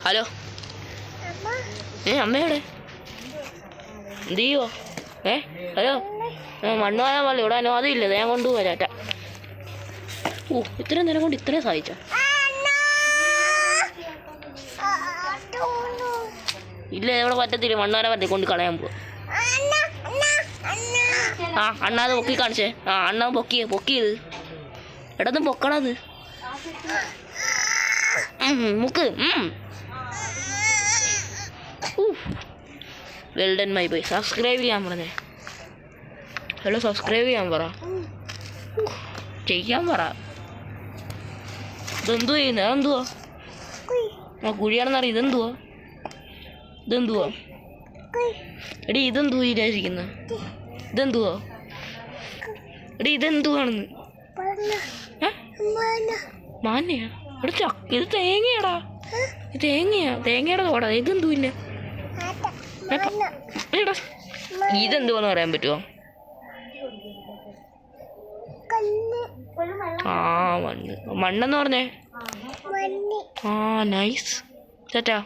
Hello അമ്മയുടെ എന്ത് ചെയ്യുവോ? ഹലോ മണ്ണ് വാങ്ങാൻ പോലെ ഇവിടെ അനുവാദം ഇല്ല, ഞാൻ കൊണ്ടുപോരാറ്റ. ഇത്രയും നേരം കൊണ്ട് ഇത്രയും സഹായിച്ചോ? ഇല്ല ഇവിടെ പറ്റത്തില്ല, മണ്ണ് വരാൻ പറ്റില്ല, കൊണ്ട് കളയാൻ പോവാ. അണ്ണാ അത് പൊക്കി കാണിച്ചേ. അണ്ണാ പൊക്കിയത് എടന്ന് പൊക്കണത് മുക്ക്. Well done my boy. സബ്സ്ക്രൈബ് ചെയ്യാൻ പറഞ്ഞേ. ഹലോ സബ്സ്ക്രൈബ് ചെയ്യാൻ പറ, ചെയ്യാൻ പറ. ഇതെന്തുവാ ചെയ്യുന്നത്? അതെന്തുവാ? കുഴിയാണെന്നറിയാം. ഇതെന്തുവാ എടി? ഇതെന്തുവാ ഇരിക്കുന്നത്? ഇതെന്തുവാ എടി? ഇതെന്തുവാണെന്ന്? മാനയാ? എടാ ഇത് തേങ്ങയാടാ, തേങ്ങയുടെ തോടാ. ഇതെന്തു? ഇല്ല എടാ ഇതെന്തുവാന്ന് പറയാൻ പറ്റുമോ? മണ്ണെന്ന് പറഞ്ഞേ. നൈസ്. ടാറ്റാ.